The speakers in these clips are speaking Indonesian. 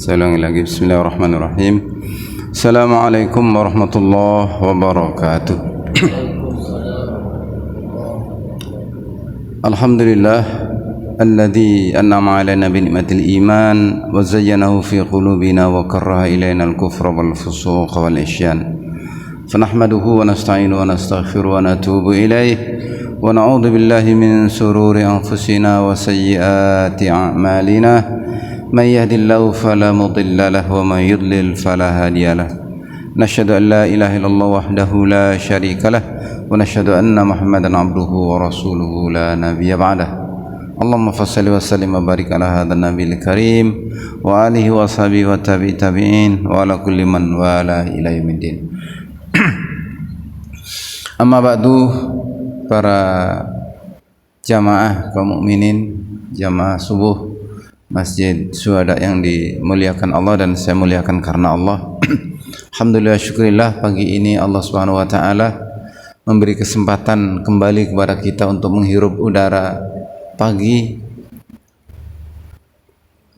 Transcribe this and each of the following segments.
Lagi Bismillahirrahmanirrahim. Assalamualaikum warahmatullahi wabarakatuh. Alhamdulillah alladzi an'ama 'alaina bi ni'matil iman wa zayyanahu fi qulubina wa karraha ilaina al-kufra wal fusuqa wal isyan. Fanahmaduhu wa nasta'inu wa nastaghfiru wa natubu ilaih wa na'udzu billahi min sururi anfusina wa sayyiati a'malina. من يهد الله فلا مضل له ومن يضلل فلا هادي له نشهد أن لا إله إلا الله وحده لا شريك له ونشهد أن محمدا عبده ورسوله لا نبي بعده اللهم صل وسلم وبارك على هذا النبي الكريم وآله وصحبه والتابعين وعلى كل من والاه إلى يوم الدين. Amma ba'du, para jamaah kaum mukminin, jamaah subuh Masjid Syuhada yang dimuliakan Allah dan saya muliakan karena Allah. Alhamdulillah, syukurillah, pagi ini Allah Subhanahu wa taala memberi kesempatan kembali kepada kita untuk menghirup udara pagi.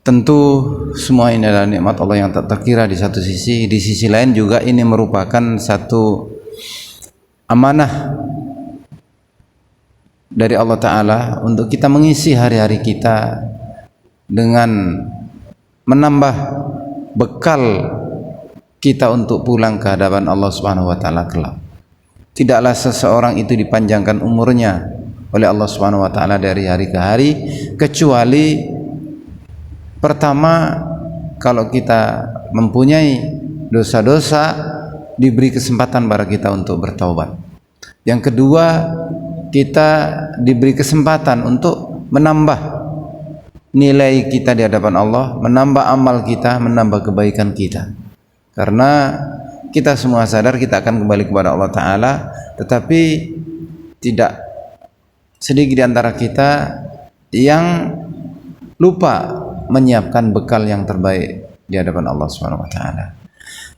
Tentu semua ini adalah nikmat Allah yang tak terkira di satu sisi, di sisi lain juga ini merupakan satu amanah dari Allah taala untuk kita mengisi hari-hari kita dengan menambah bekal kita untuk pulang ke hadapan Allah Subhanahu wa taala kelak. Tidaklah seseorang itu dipanjangkan umurnya oleh Allah Subhanahu wa taala dari hari ke hari kecuali pertama, kalau kita mempunyai dosa-dosa diberi kesempatan pada kita untuk bertaubat. Yang kedua, kita diberi kesempatan untuk menambah nilai kita di hadapan Allah, menambah amal kita, menambah kebaikan kita. Karena kita semua sadar kita akan kembali kepada Allah Ta'ala, tetapi tidak sedikit di antara kita yang lupa menyiapkan bekal yang terbaik di hadapan Allah Subhanahu wa taala.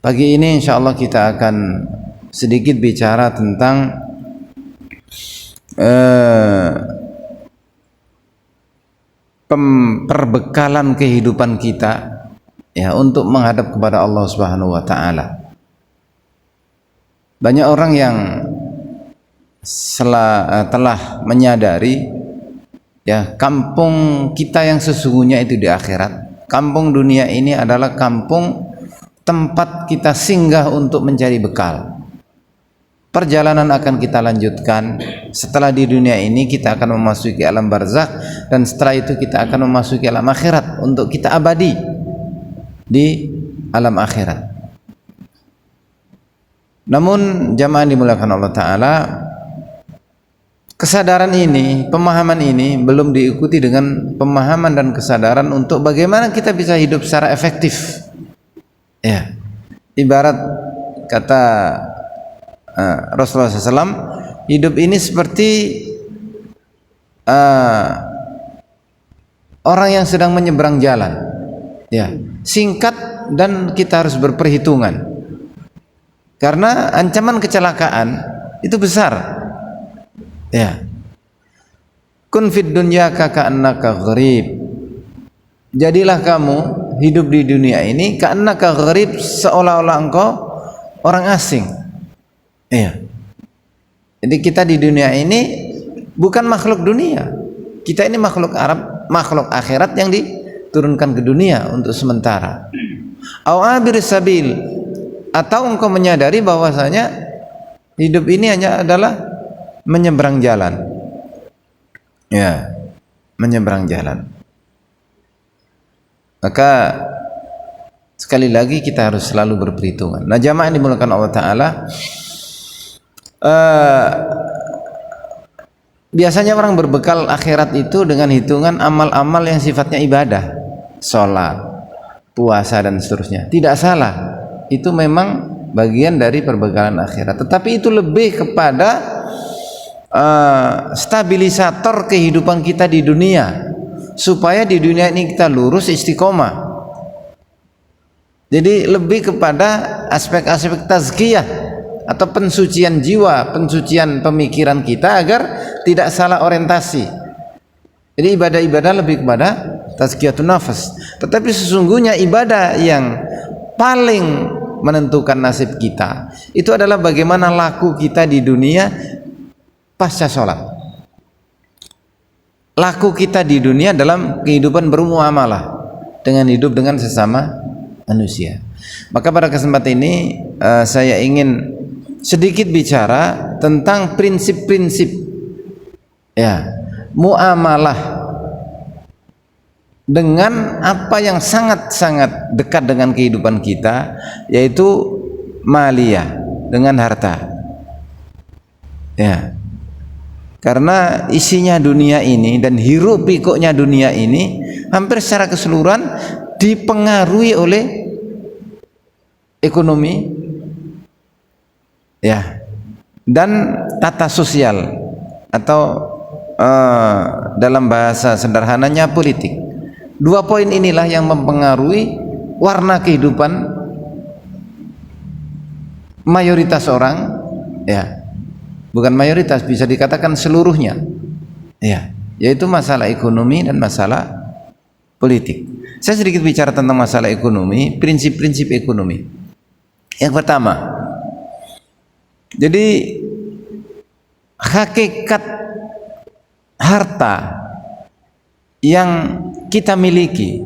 Pagi ini insyaallah kita akan sedikit bicara tentang perbekalan kehidupan kita ya untuk menghadap kepada Allah Subhanahu wa taala. Banyak orang yang telah menyadari ya kampung kita yang sesungguhnya itu di akhirat. Kampung dunia ini adalah kampung tempat kita singgah untuk mencari bekal. Perjalanan akan kita lanjutkan. Setelah di dunia ini kita akan memasuki alam barzakh, dan setelah itu kita akan memasuki alam akhirat untuk kita abadi di alam akhirat. Namun jamaah dimuliakan Allah Ta'ala, kesadaran ini, pemahaman ini belum diikuti dengan pemahaman dan kesadaran untuk bagaimana kita bisa hidup secara efektif. Ya, ibarat kata Rasulullah SAW, hidup ini seperti orang yang sedang menyeberang jalan. Ya, singkat dan kita harus berperhitungan. Karena ancaman kecelakaan itu besar. Ya. Kun fid dunya ka'annaka gharib. Jadilah kamu hidup di dunia ini ka'annaka gharib, seolah-olah engkau orang asing. Iya. Jadi kita di dunia ini bukan makhluk dunia. Kita ini makhluk Arab, makhluk akhirat yang diturunkan ke dunia untuk sementara. Au abir sabil, atau engkau menyadari bahwasanya hidup ini hanya adalah menyeberang jalan. Ya, menyeberang jalan. Maka sekali lagi kita harus selalu berperhitungan. Nah, jamaah yang dimuliakan Allah Ta'ala, biasanya orang berbekal akhirat itu dengan hitungan amal-amal yang sifatnya ibadah, sholat, puasa dan seterusnya. Tidak salah, itu memang bagian dari perbekalan akhirat. Tetapi itu lebih kepada stabilisator kehidupan kita di dunia, supaya di dunia ini kita lurus istiqomah. Jadi lebih kepada aspek-aspek tazkiyah atau pensucian jiwa, pensucian pemikiran kita agar tidak salah orientasi. Jadi ibadah-ibadah lebih kepada tazkiyatun nafas. Tetapi sesungguhnya ibadah yang paling menentukan nasib kita itu adalah bagaimana laku kita di dunia pasca sholat. Laku kita di dunia dalam kehidupan bermuamalah dengan hidup dengan sesama manusia. Maka pada kesempatan ini saya ingin sedikit bicara tentang prinsip-prinsip ya muamalah dengan apa yang sangat-sangat dekat dengan kehidupan kita, yaitu maliyah, dengan harta ya. Karena isinya dunia ini dan hiruk pikuknya dunia ini hampir secara keseluruhan dipengaruhi oleh ekonomi ya dan tata sosial atau dalam bahasa sederhananya politik. Dua poin inilah yang mempengaruhi warna kehidupan mayoritas orang ya, bukan mayoritas, bisa dikatakan seluruhnya ya, yaitu masalah ekonomi dan masalah politik. Saya sedikit bicara tentang masalah ekonomi, prinsip-prinsip ekonomi. Yang pertama, jadi hakikat harta yang kita miliki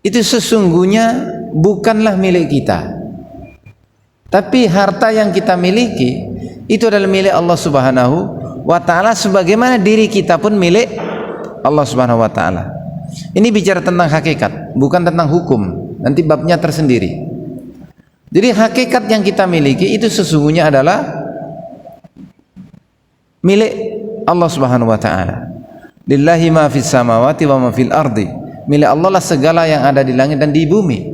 itu sesungguhnya bukanlah milik kita, tapi harta yang kita miliki itu adalah milik Allah Subhanahu wa ta'ala, sebagaimana diri kita pun milik Allah Subhanahu wa ta'ala. Ini bicara tentang hakikat, bukan tentang hukum, nanti babnya tersendiri. Jadi hakikat yang kita miliki itu sesungguhnya adalah milik Allah Subhanahu wa ta'ala. Lillahi ma fis samawati wa ma fil ardi. Milik Allah lah segala yang ada di langit dan di bumi.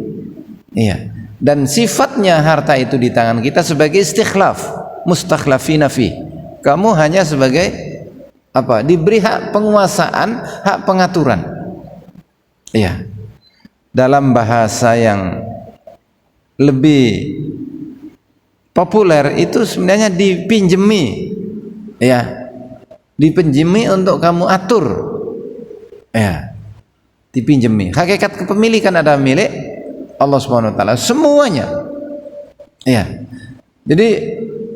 Iya. Dan sifatnya harta itu di tangan kita sebagai istikhlaf, mustakhlafina fi. Kamu hanya sebagai apa? Diberi hak penguasaan, hak pengaturan. Iya. Dalam bahasa yang lebih populer itu sebenarnya dipinjemi. Ya. Dipinjemi untuk kamu atur ya, dipinjemi. Hakikat kepemilikan adalah milik Allah Subhanahu wa ta'ala semuanya ya. Jadi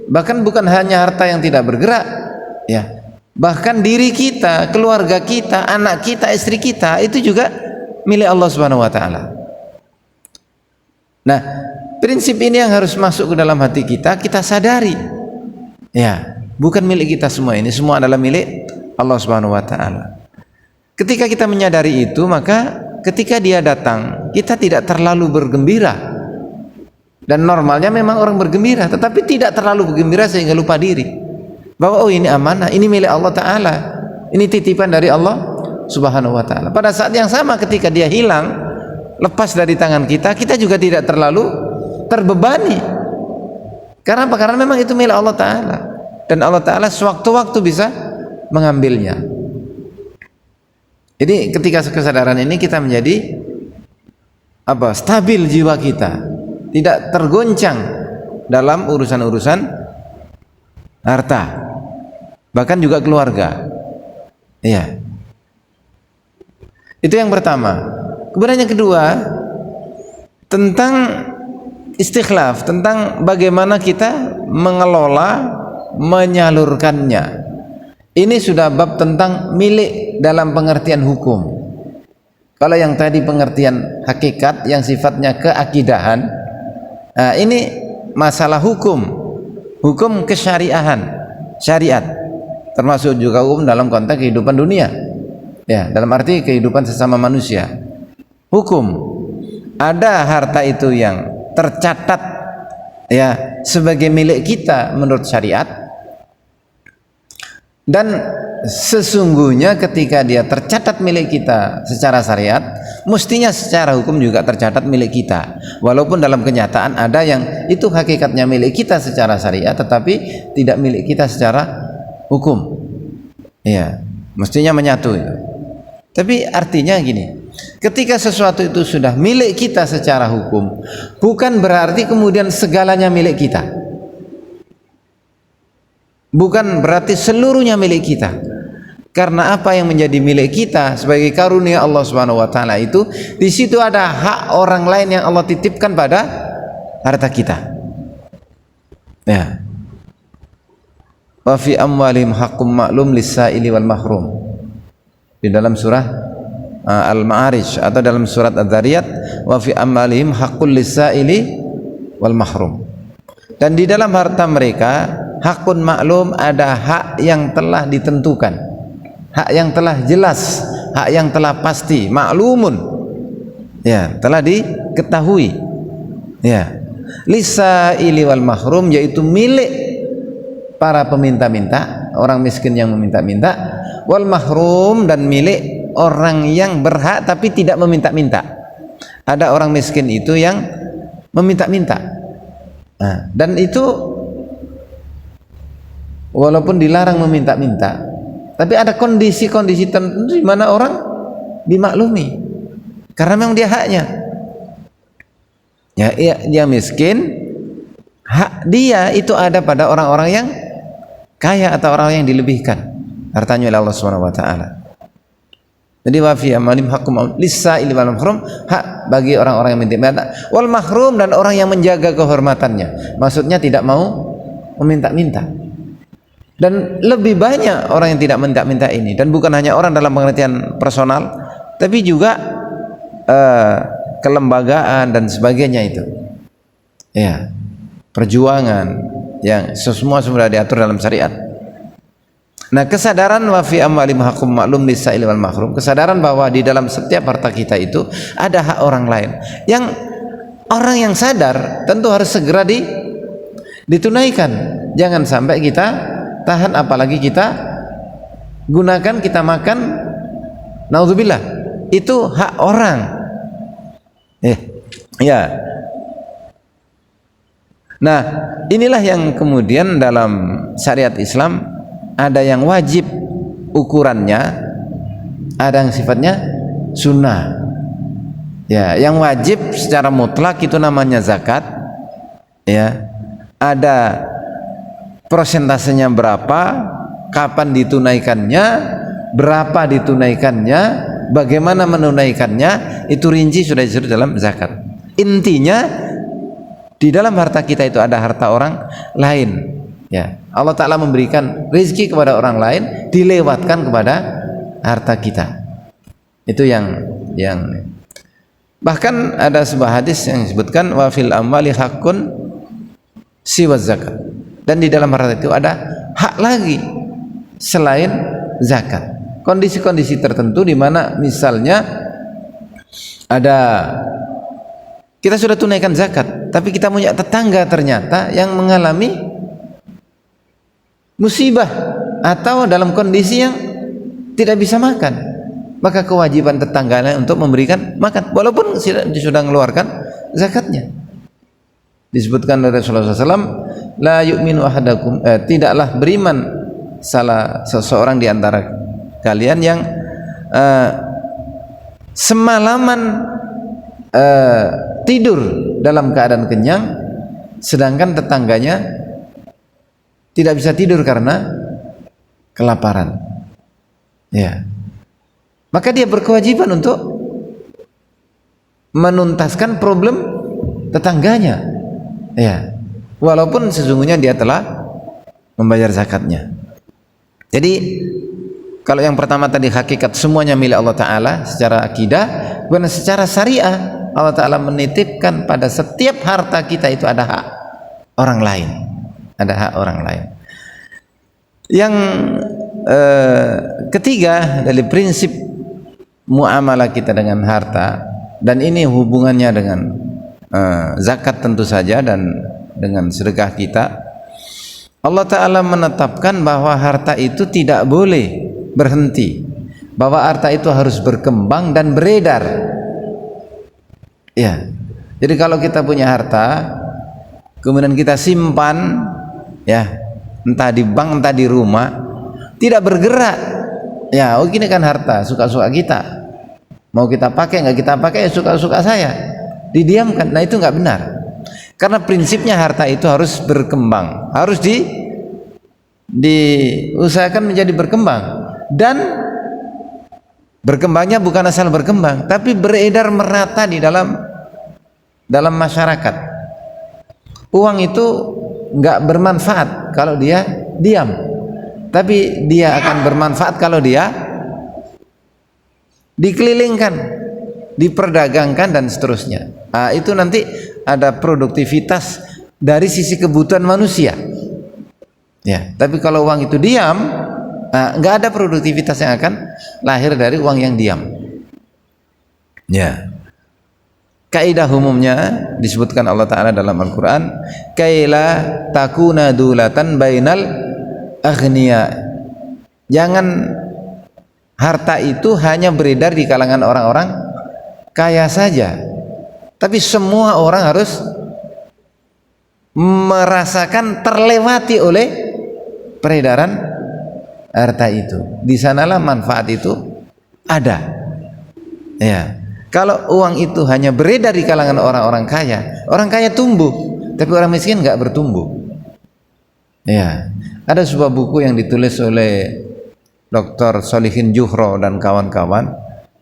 bahkan bukan hanya harta yang tidak bergerak ya, bahkan diri kita, keluarga kita, anak kita, istri kita itu juga milik Allah Subhanahu wa ta'ala. Nah, prinsip ini yang harus masuk ke dalam hati kita, kita sadari ya, bukan milik kita semua, ini semua adalah milik Allah Subhanahu wa ta'ala. Ketika kita menyadari itu, maka ketika dia datang, kita tidak terlalu bergembira. Dan normalnya memang orang bergembira, tetapi tidak terlalu bergembira sehingga lupa diri bahwa oh ini amanah, ini milik Allah ta'ala, ini titipan dari Allah Subhanahu wa ta'ala. Pada saat yang sama ketika dia hilang, lepas dari tangan kita, kita juga tidak terlalu terbebani. Karena apa? Karena memang itu milik Allah ta'ala, dan Allah ta'ala sewaktu-waktu bisa mengambilnya. Jadi ketika kesadaran ini kita menjadi apa? Stabil jiwa kita, tidak tergoncang dalam urusan-urusan harta, bahkan juga keluarga. Iya. Itu yang pertama. Kemudian yang kedua, tentang istikhlaf, tentang bagaimana kita mengelola, menyalurkannya. Ini sudah bab tentang milik dalam pengertian hukum. Kalau yang tadi pengertian hakikat yang sifatnya keakidahan, nah ini masalah hukum, hukum kesyariahan, syariat, termasuk juga hukum dalam konteks kehidupan dunia ya, dalam arti kehidupan sesama manusia. Hukum, ada harta itu yang tercatat ya sebagai milik kita menurut syariat, dan sesungguhnya ketika dia tercatat milik kita secara syariat, mestinya secara hukum juga tercatat milik kita. Walaupun dalam kenyataan ada yang itu hakikatnya milik kita secara syariat, tetapi tidak milik kita secara hukum. Iya, mestinya menyatu itu. Tapi artinya gini, ketika sesuatu itu sudah milik kita secara hukum, bukan berarti kemudian segalanya milik kita. Bukan berarti seluruhnya milik kita. Karena apa yang menjadi milik kita sebagai karunia Allah Subhanahu wa taala itu, di situ ada hak orang lain yang Allah titipkan pada harta kita. Ya. Wa fi amwalihim haqqum ma'lum lis-sa'ili wal mahrum. Di dalam surah Al-Ma'arij atau dalam surat Adz-Dzariyat, wa fi amwalihim haqqul lis-sa'ili wal mahrum. Dan di dalam harta mereka hakun maklum, ada hak yang telah ditentukan, hak yang telah jelas, hak yang telah pasti, maklumun, ya, telah diketahui, ya. Lisaili wal mahrum, yaitu milik para peminta-minta, orang miskin yang meminta-minta, wal mahrum, dan milik orang yang berhak tapi tidak meminta-minta. Ada orang miskin itu yang meminta-minta, nah, dan itu walaupun dilarang meminta-minta, tapi ada kondisi-kondisi tertentu di mana orang dimaklumi karena memang dia haknya. Ya, dia miskin, hak dia itu ada pada orang-orang yang kaya atau orang yang dilebihkan hartanya oleh Allah Subhanahu wa taala. Jadi wa fi amwalihim haqqum lis-sa'ili wal mahrum, hak bagi orang-orang yang minta-minta, wal mahrum, dan orang yang menjaga kehormatannya. Maksudnya tidak mau meminta-minta. Dan lebih banyak orang yang tidak minta-minta ini, dan bukan hanya orang dalam pengertian personal, tapi juga kelembagaan dan sebagainya itu, ya, perjuangan yang semua sudah diatur dalam syariat. Nah, kesadaran wa fi amwalihim haqqum ma'lum lis-sa'ili wal mahrum, kesadaran bahwa di dalam setiap harta kita itu ada hak orang lain, yang orang yang sadar tentu harus segera ditunaikan. Jangan sampai kita tahan, apalagi kita gunakan, kita makan, naudzubillah, itu hak orang. Ya. Nah, inilah yang kemudian dalam syariat Islam ada yang wajib ukurannya, ada yang sifatnya sunnah. Ya, yang wajib secara mutlak itu namanya zakat. Ya, ada prosentasenya berapa, kapan ditunaikannya, berapa ditunaikannya, bagaimana menunaikannya, itu rinci sudah disebut dalam zakat. Intinya di dalam harta kita itu ada harta orang lain. Ya, Allah Ta'ala memberikan rezeki kepada orang lain, dilewatkan kepada harta kita. Itu yang bahkan ada sebuah hadis yang disebutkan wa fil amwali haqqun siwa zakat, dan di dalam harta itu ada hak lagi selain zakat. Kondisi-kondisi tertentu di mana misalnya ada, kita sudah tunaikan zakat, tapi kita punya tetangga ternyata yang mengalami musibah atau dalam kondisi yang tidak bisa makan, maka kewajiban tetangganya untuk memberikan makan walaupun sudah mengeluarkan zakatnya. Disebutkan oleh Rasulullah SAW, la yu'minu ahadakum, tidaklah beriman salah seseorang di antara kalian yang semalaman tidur dalam keadaan kenyang, sedangkan tetangganya tidak bisa tidur karena kelaparan. Ya, maka dia berkewajiban untuk menuntaskan problem tetangganya. Ya, walaupun sesungguhnya dia telah membayar zakatnya. Jadi kalau yang pertama tadi hakikat semuanya milik Allah Ta'ala secara akidah, bukan secara syariah. Allah Ta'ala menitipkan pada setiap harta kita itu ada hak orang lain, ada hak orang lain. Yang ketiga dari prinsip muamalah kita dengan harta, dan ini hubungannya dengan zakat tentu saja dan dengan sedekah kita. Allah Ta'ala menetapkan bahwa harta itu tidak boleh berhenti, bahwa harta itu harus berkembang dan beredar. Ya, jadi kalau kita punya harta kemudian kita simpan, ya, entah di bank entah di rumah, tidak bergerak, ya, oh gini kan harta suka-suka kita, mau kita pakai nggak kita pakai, ya suka-suka saya, didiamkan. Nah, itu nggak benar, karena prinsipnya harta itu harus berkembang, harus diusahakan menjadi berkembang. dan berkembangnya bukan asal berkembang, tapi beredar merata di dalam masyarakat. Uang itu nggak bermanfaat kalau dia diam, tapi dia akan bermanfaat kalau dia dikelilingkan, diperdagangkan dan seterusnya. Itu nanti ada produktivitas dari sisi kebutuhan manusia. Ya, tapi kalau uang itu diam, nggak ada produktivitas yang akan lahir dari uang yang diam. Ya. Kaidah umumnya disebutkan Allah Ta'ala dalam Al-Quran, kaila takuna dulatan bainal aghniya. Jangan harta itu hanya beredar di kalangan orang-orang kaya saja, tapi semua orang harus merasakan terlewati oleh peredaran harta itu. Di sanalah manfaat itu ada. Ya. Kalau uang itu hanya beredar di kalangan orang kaya tumbuh, tapi orang miskin nggak bertumbuh. Ya, ada sebuah buku yang ditulis oleh Dr. Solihin Juhro dan kawan-kawan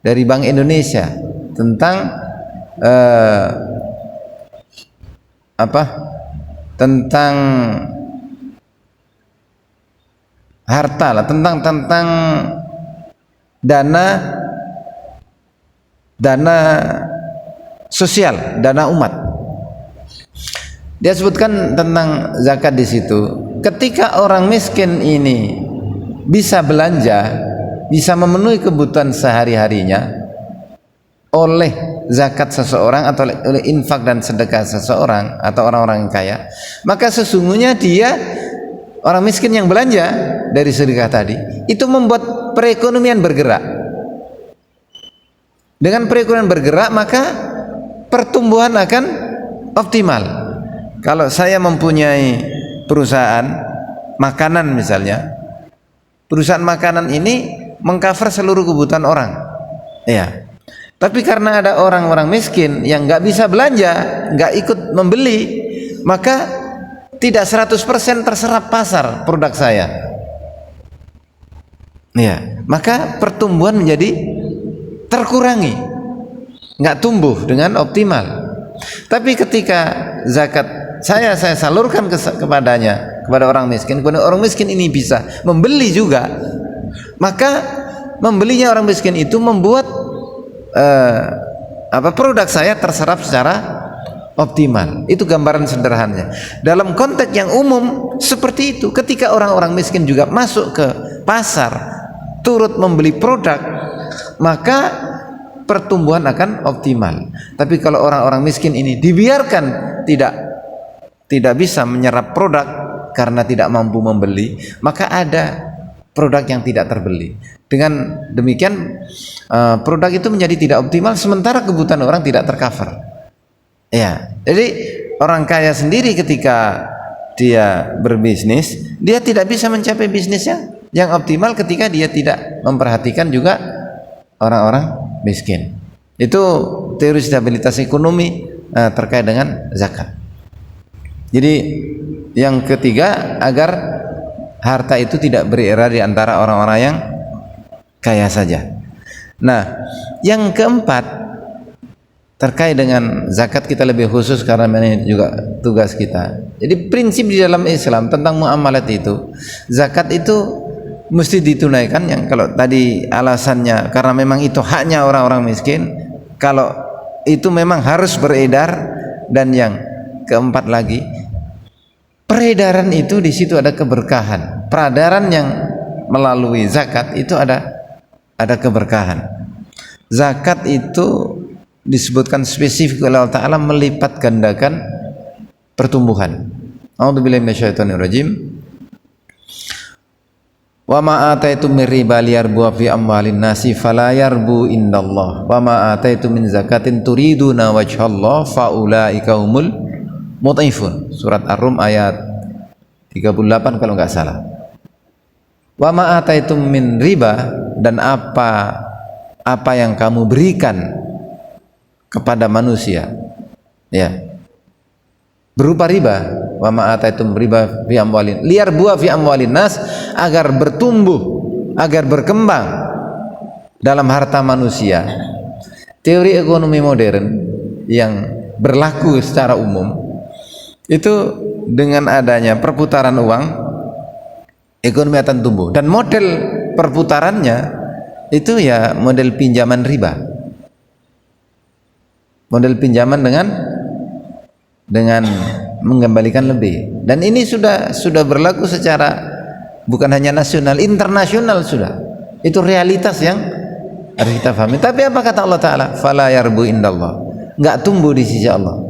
dari Bank Indonesia tentang tentang harta lah, tentang dana sosial, dana umat. Dia sebutkan tentang zakat di situ. Ketika orang miskin ini bisa belanja, bisa memenuhi kebutuhan sehari-harinya oleh zakat seseorang atau oleh infak dan sedekah seseorang atau orang-orang kaya, maka sesungguhnya dia, orang miskin yang belanja dari sedekah tadi, itu membuat perekonomian bergerak. Dengan perekonomian bergerak, maka pertumbuhan akan optimal. Kalau saya mempunyai perusahaan makanan misalnya, perusahaan makanan ini mengcover seluruh kebutuhan orang, ya. Tapi karena ada orang-orang miskin yang nggak bisa belanja, nggak ikut membeli, maka tidak 100% terserap pasar produk saya, ya. Maka pertumbuhan menjadi terkurangi, nggak tumbuh dengan optimal. Tapi ketika zakat saya salurkan kepada orang miskin, kemudian orang miskin ini bisa membeli juga, maka membelinya orang miskin itu membuat produk saya terserap secara optimal. Itu gambaran sederhananya. Dalam konteks yang umum seperti itu, ketika orang-orang miskin juga masuk ke pasar, turut membeli produk, maka pertumbuhan akan optimal. Tapi kalau orang-orang miskin ini dibiarkan tidak bisa menyerap produk karena tidak mampu membeli, maka ada produk yang tidak terbeli. Dengan demikian produk itu menjadi tidak optimal, sementara kebutuhan orang tidak tercover. Ya, jadi orang kaya sendiri ketika dia berbisnis, dia tidak bisa mencapai bisnisnya yang optimal ketika dia tidak memperhatikan juga orang-orang miskin. Itu teori stabilitas ekonomi terkait dengan zakat. Jadi yang ketiga, agar harta itu tidak beredar di antara orang-orang yang kaya saja. Nah, yang keempat terkait dengan zakat, kita lebih khusus karena ini juga tugas kita. Jadi prinsip di dalam Islam tentang muamalat itu, zakat itu mesti ditunaikan. Yang kalau tadi alasannya karena memang itu haknya orang-orang miskin, kalau itu memang harus beredar. Dan yang keempat lagi, peredaran itu di situ ada keberkahan. Peredaran yang melalui zakat itu ada keberkahan. Zakat itu disebutkan spesifik oleh Allah Ta'ala melipat gandakan pertumbuhan. A'udzubillahi minasyaitonirrajim. Wa ma ataitum min riba liyarbu fi amwalin nasi fala yarbu indallah wa ma ataitum min zakatin turiduna wajhallah faulaika humul mudhifun. Surat Ar-Rum ayat 38 kalau enggak salah. Wa ma ataitum min riba, dan apa yang kamu berikan kepada manusia, ya, berupa riba. Wa ma ataitum riba fi amwalin liyarbu fi amwalin nas, agar bertumbuh agar berkembang dalam harta manusia, teori ekonomi modern yang berlaku secara umum itu dengan adanya perputaran uang, ekonomi akan tumbuh. Dan model perputarannya itu ya model pinjaman riba, model pinjaman dengan mengembalikan lebih. Dan ini sudah berlaku secara bukan hanya nasional, internasional sudah. Itu realitas yang harus kita pahami. Tapi apa kata Allah Ta'ala? Fala yarbu indallah, nggak tumbuh di sisi Allah.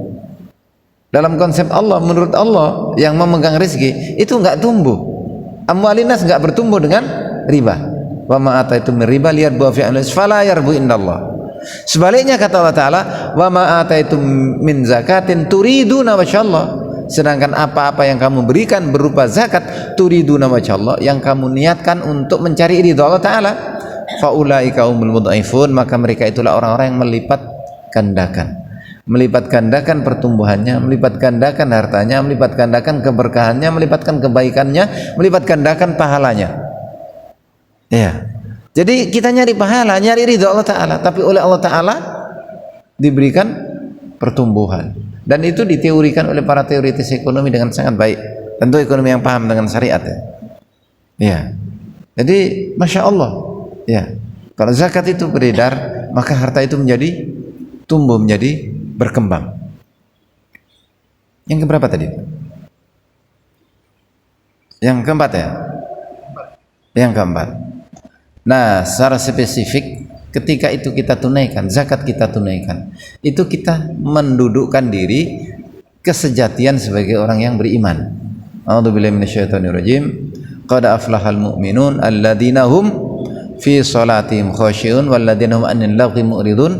Dalam konsep Allah, menurut Allah yang memegang rezeki itu nggak tumbuh. Amwalinas nggak bertumbuh dengan riba. Wa ma ataitum min riba liyarbu fi amwalinas fala yarbu indallah. Sebaliknya kata Allah Ta'ala, wa ma ataitum min zakatin turiduna wajhallah. Sedangkan apa-apa yang kamu berikan berupa zakat, turiduna wajhallah, yang kamu niatkan untuk mencari ridha Allah Ta'ala, faulaika humul mudhaifun, maka mereka itulah orang-orang yang melipat gandakan pertumbuhannya, melipat gandakan hartanya, melipat gandakan keberkahannya, melipatkan kebaikannya, melipat gandakan pahalanya. Ya. Jadi kita nyari pahala, nyari ridha Allah Ta'ala, tapi oleh Allah Ta'ala diberikan pertumbuhan. Dan itu diteorikan oleh para teoritis ekonomi dengan sangat baik. Tentu ekonomi yang paham dengan syariat ya. Ya. Jadi Masya Allah ya, kalau zakat itu beredar, maka harta itu menjadi tumbuh, menjadi berkembang. Yang keberapa tadi? Yang keempat ya? Yang keempat. Nah, secara spesifik ketika itu kita tunaikan, zakat kita tunaikan, itu kita mendudukkan diri kesejatian sebagai orang yang beriman. A'udzubillahi minasyaitonirrajim. Qad aflahal mu'minun alladzina hum fi salatihim khashi'un walladzina hum 'anil lagwi mu'ridun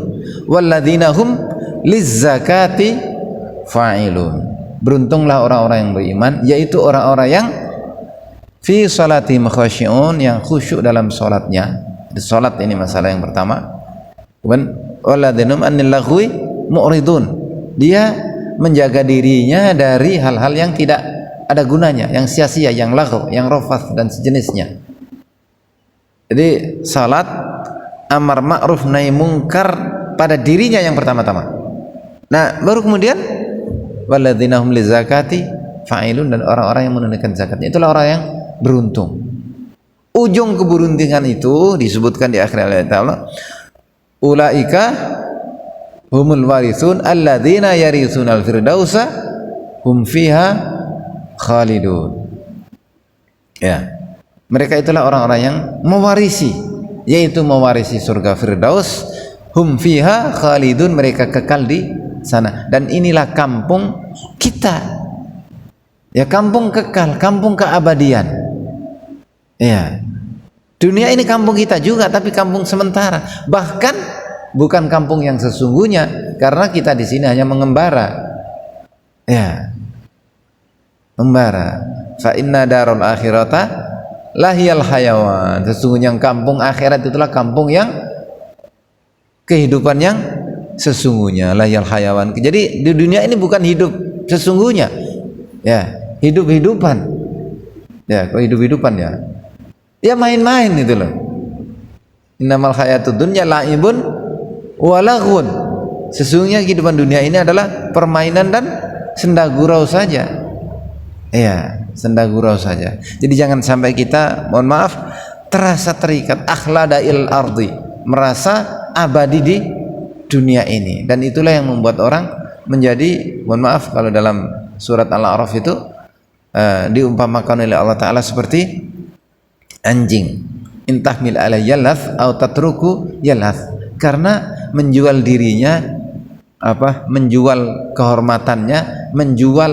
walladzina hum lizzakati fa'ilun. Beruntunglah orang-orang yang beriman, yaitu orang-orang yang fi salatihim khashi'un, yang khusyuk dalam salatnya. Salat ini masalah yang pertama. Kemudian walladzina hum 'anil lagwi mu'ridun, dia menjaga dirinya dari hal-hal yang tidak ada gunanya, yang sia-sia, yang laghu, yang rafath dan sejenisnya. Jadi salat amar ma'ruf nahi mungkar pada dirinya yang pertama-tama. Nah, baru kemudian walladzina hum lizakati fa'ilun, dan orang-orang yang menunaikan zakatnya itulah orang yang beruntung. Ujung keberuntungan itu disebutkan di akhir ayat Allah, ulaika humul warithun alladzina yarithunal firdausa hum fiha khalidun. Ya, mereka itulah orang-orang yang mewarisi, yaitu mewarisi surga Firdaus, hum fiha khalidun, mereka kekal di sana. Dan inilah kampung kita ya, kampung kekal, kampung keabadian ya. Dunia ini kampung kita juga, tapi kampung sementara, bahkan bukan kampung yang sesungguhnya, karena kita di sini hanya mengembara ya, membara. Fa inna darul akhirata lahiyal hayawan, sesungguhnya kampung akhirat itulah kampung yang kehidupan yang sesungguhnya, lahiyal hayawan. Jadi di dunia ini bukan hidup sesungguhnya ya, hidup-hidupan ya, hidup-hidupan ya main-main itu loh. Innamal hayatud dunya la'ibun wa laghun, sesungguhnya kehidupan dunia ini adalah permainan dan senda gurau saja. Iya, senda gurau saja. Jadi jangan sampai kita, mohon maaf, terasa terikat akhladail ardi, merasa abadi di dunia ini. Dan itulah yang membuat orang menjadi, mohon maaf, kalau dalam surat Al-A'raf itu diumpamakan oleh Allah Ta'ala seperti anjing, intahmil ala yalath atau tatruku yalath, karena menjual dirinya, menjual kehormatannya, menjual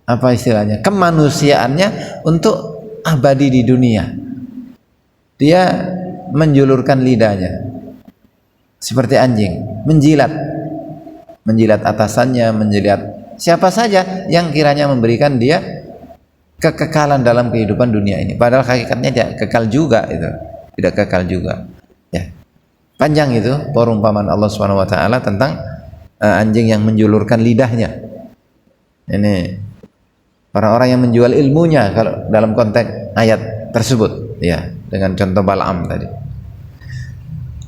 istilahnya kemanusiaannya untuk abadi di dunia. Dia menjulurkan lidahnya seperti anjing, menjilat atasannya, menjilat siapa saja yang kiranya memberikan dia kekekalan dalam kehidupan dunia ini. Padahal hakikatnya tidak kekal juga, itu tidak kekal juga ya. Panjang itu perumpamaan Allah Subhanahu wa taala tentang anjing yang menjulurkan lidahnya. Ini orang-orang yang menjual ilmunya kalau dalam konteks ayat tersebut. ya, dengan contoh Bal'am tadi.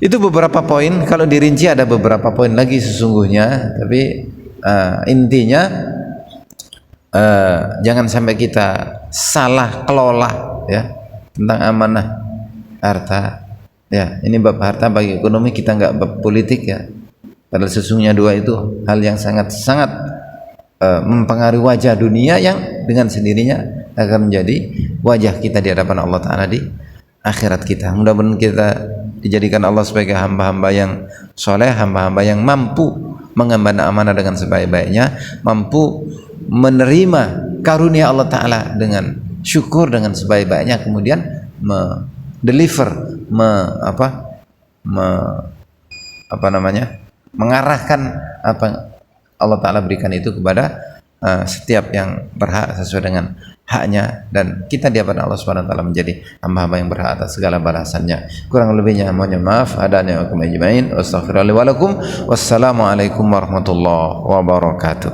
Itu beberapa poin. Kalau dirinci ada beberapa poin lagi sesungguhnya, tapi intinya jangan sampai kita salah kelola ya tentang amanah harta. Ya, ini bab harta bagi ekonomi, kita nggak bab politik ya. Padahal sesungguhnya dua itu hal yang sangat-sangat mempengaruhi wajah dunia yang dengan sendirinya akan menjadi wajah kita di hadapan Allah Ta'ala di akhirat kita. Mudah-mudahan kita dijadikan Allah sebagai hamba-hamba yang soleh, hamba-hamba yang mampu mengemban amanah dengan sebaik-baiknya, mampu menerima karunia Allah Ta'ala dengan syukur dengan sebaik-baiknya, kemudian mengarahkan apa Allah Ta'ala berikan itu kepada setiap yang berhak sesuai dengan haknya, dan kita di hadapan Allah Subhanahu wa taala menjadi hamba-hamba yang berhak atas segala balasannya. Kurang lebihnya mohon maaf. Hadani wa kum ajmain. Wassalamualaikum warahmatullahi wabarakatuh.